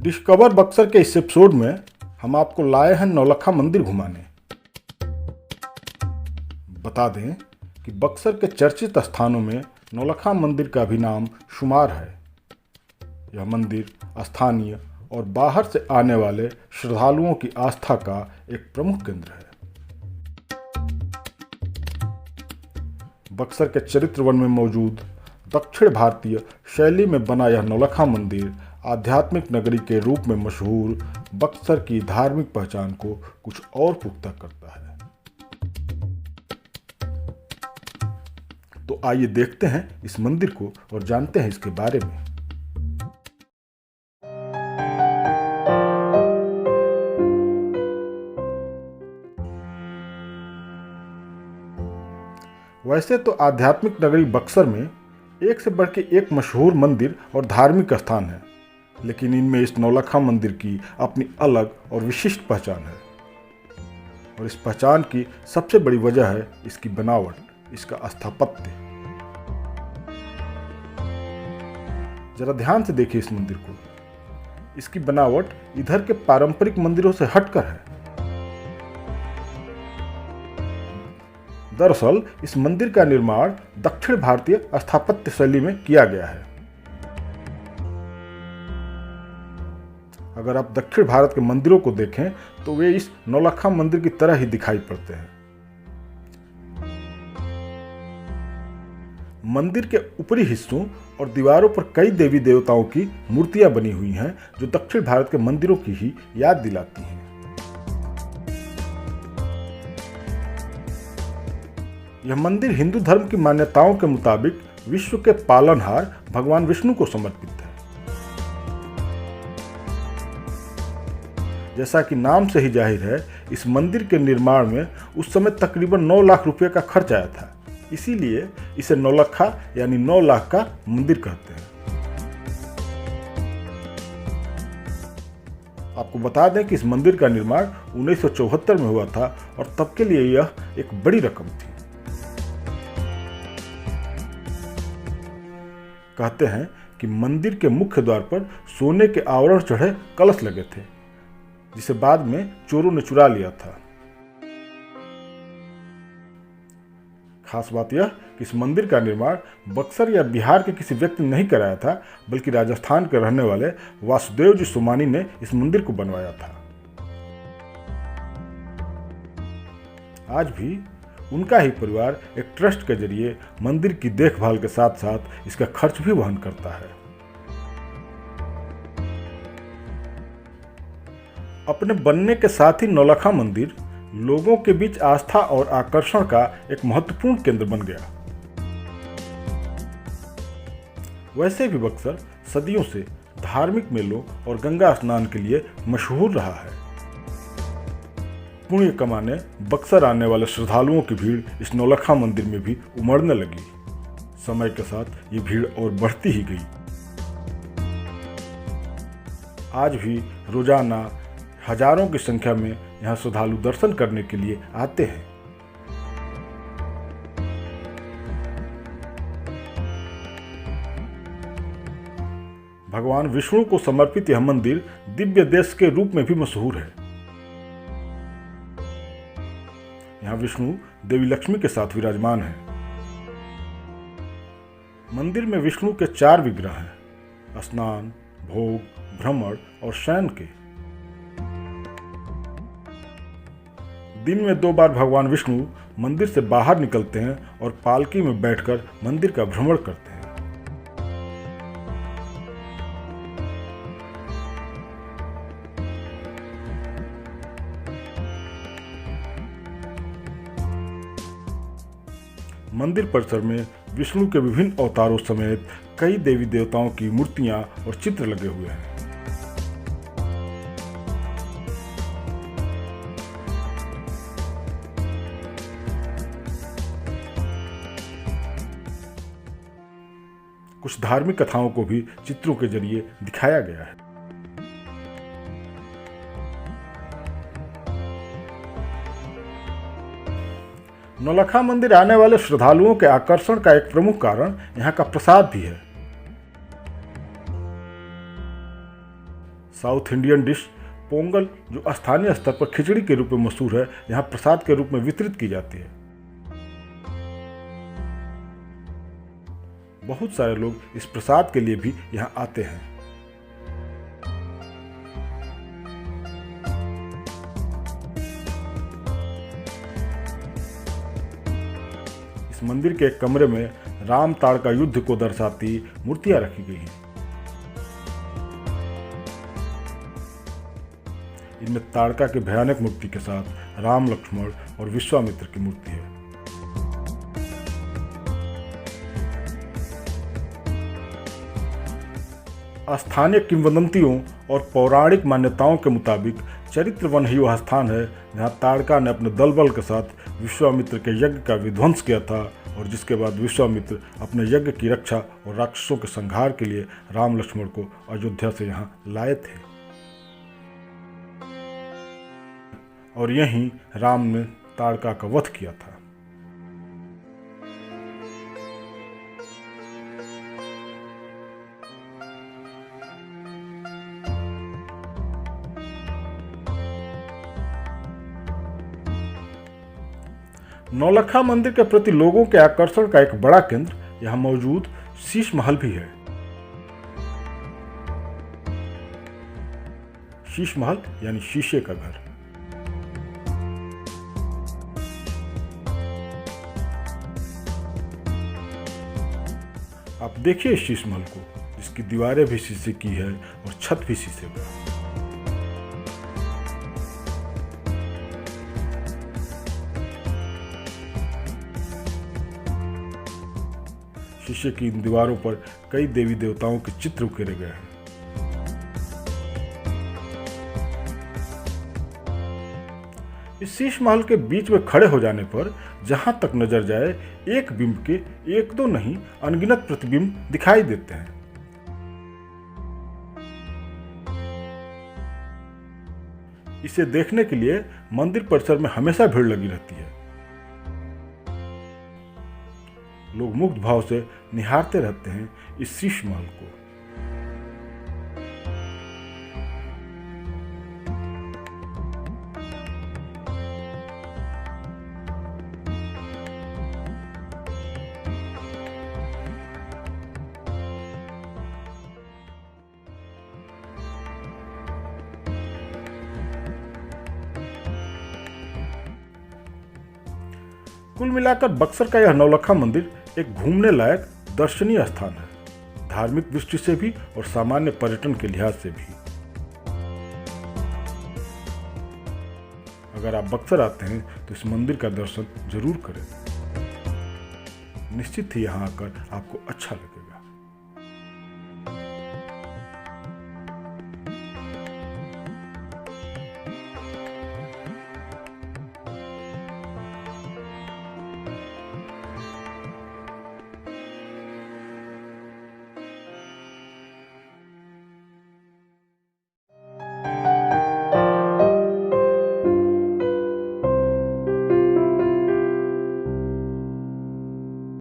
Discover Buxar के इस episode में हम आपको लाए हैं नौलखा मंदिर घुमाने। बता दें कि बक्सर के चर्चित स्थानों में नौलखा मंदिर का भी नाम शुमार है। यह मंदिर स्थानीय और बाहर से आने वाले श्रद्धालुओं की आस्था का एक प्रमुख केंद्र है। बक्सर के चरित्र वन में मौजूद दक्षिण भारतीय शैली में बना यह नौलखा मंदिर आध्यात्मिक नगरी के रूप में मशहूर बक्सर की धार्मिक पहचान को कुछ और पुख्ता करता है। तो आइए देखते हैं इस मंदिर को और जानते हैं इसके बारे में। वैसे तो आध्यात्मिक नगरी बक्सर में एक से बढ़ के एक मशहूर मंदिर और धार्मिक स्थान है, लेकिन इनमें इस नौलखा मंदिर की अपनी अलग और विशिष्ट पहचान है। और इस पहचान की सबसे बड़ी वजह है इसकी बनावट, इसका स्थापत्य। जरा ध्यान से देखिए इस मंदिर को। इसकी बनावट इधर के पारंपरिक मंदिरों से हटकर है। दरअसल इस मंदिर का निर्माण दक्षिण भारतीय स्थापत्य शैली में किया गया है। अगर आप दक्षिण भारत के मंदिरों को देखें तो वे इस नौलखा मंदिर की तरह ही दिखाई पड़ते हैं। मंदिर के ऊपरी हिस्सों और दीवारों पर कई देवी देवताओं की मूर्तियां बनी हुई हैं, जो दक्षिण भारत के मंदिरों की ही याद दिलाती हैं। यह मंदिर हिंदू धर्म की मान्यताओं के मुताबिक विश्व के पालनहार भगवान विष्णु को समर्पित है। जैसा कि नाम से ही जाहिर है, इस मंदिर के निर्माण में उस समय तकरीबन 9 लाख रुपए का खर्च आया था। इसीलिए इसे नौलखा यानी 9 लाख का मंदिर कहते हैं। आपको बता दें कि इस मंदिर का निर्माण 1974 में हुआ था और तब के लिए यह एक बड़ी रकम थी। कहते हैं कि मंदिर के मुख्य द्वार पर सोने के आवरण चढ़े कलश लगे थे, जिसे बाद में चोरों ने चुरा लिया था। खास बात यह कि इस मंदिर का निर्माण बक्सर या बिहार के किसी व्यक्ति ने नहीं कराया था, बल्कि राजस्थान के रहने वाले वासुदेव जी सोमानी ने इस मंदिर को बनवाया था। आज भी उनका ही परिवार एक ट्रस्ट के जरिए मंदिर की देखभाल के साथ साथ इसका खर्च भी वहन करता है। अपने बनने के साथ ही नौलखा मंदिर लोगों के बीच आस्था और आकर्षण का एक महत्वपूर्ण केंद्र बन गया। वैसे भी बक्सर सदियों से धार्मिक मेलों और गंगा स्नान के लिए मशहूर रहा है। पुण्य कमाने बक्सर आने वाले श्रद्धालुओं की भीड़ इस नौलखा मंदिर में भी उमड़ने लगी। समय के साथ ये भीड़ और बढ़ती ही गई। आज भी रोजाना हजारों की संख्या में यहाँ श्रद्धालु दर्शन करने के लिए आते हैं। भगवान विष्णु को समर्पित यह मंदिर दिव्य देश के रूप में भी मशहूर है। यहाँ विष्णु देवी लक्ष्मी के साथ विराजमान है। मंदिर में विष्णु के 4 विग्रह हैं: स्नान, भोग, भ्रमण और शयन के। दिन में 2 बार भगवान विष्णु मंदिर से बाहर निकलते हैं और पालकी में बैठकर मंदिर का भ्रमण करते हैं। मंदिर परिसर में विष्णु के विभिन्न अवतारों समेत कई देवी देवताओं की मूर्तियां और चित्र लगे हुए हैं। कुछ धार्मिक कथाओं को भी चित्रों के जरिए दिखाया गया है। नौलखा मंदिर आने वाले श्रद्धालुओं के आकर्षण का एक प्रमुख कारण यहाँ का प्रसाद भी है। साउथ इंडियन डिश पोंगल, जो स्थानीय स्तर पर खिचड़ी के रूप में मशहूर है, यहाँ प्रसाद के रूप में वितरित की जाती है। बहुत सारे लोग इस प्रसाद के लिए भी यहाँ आते हैं। इस मंदिर के एक कमरे में राम ताड़का युद्ध को दर्शाती मूर्तियां रखी गई हैं। इनमें ताड़का के भयानक मूर्ति के साथ राम, लक्ष्मण और विश्वामित्र की मूर्ति है। स्थानीय किंवदंतियों और पौराणिक मान्यताओं के मुताबिक चरित्र वन ही वह स्थान है जहां ताड़का ने अपने दल बल के साथ विश्वामित्र के यज्ञ का विध्वंस किया था और जिसके बाद विश्वामित्र अपने यज्ञ की रक्षा और राक्षसों के संहार के लिए राम लक्ष्मण को अयोध्या से यहाँ लाए थे। और यहीं राम ने ताड़का का वध किया था। नौलखा मंदिर के प्रति लोगों के आकर्षण का एक बड़ा केंद्र यहां मौजूद शीश महल भी है। शीश महल यानी शीशे का घर। आप देखिए शीश महल को, जिसकी दीवारें भी शीशे की है और छत भी शीशे का। शीशे की इन दीवारों पर कई देवी देवताओं के चित्र उकेरे गए हैं। इस शीश महल के बीच में खड़े हो जाने पर जहां तक नजर जाए एक बिंब के एक दो नहीं अनगिनत प्रतिबिंब दिखाई देते हैं। इसे देखने के लिए मंदिर परिसर में हमेशा भीड़ लगी रहती है। लोग मुग्ध भाव से निहारते रहते हैं इस शीश महल को। कुल मिलाकर बक्सर का यह नौलखा मंदिर एक घूमने लायक दर्शनीय स्थान है, धार्मिक दृष्टि से भी और सामान्य पर्यटन के लिहाज से भी। अगर आप बक्सर आते हैं तो इस मंदिर का दर्शन जरूर करें। निश्चित ही यहाँ आकर आपको अच्छा लगेगा।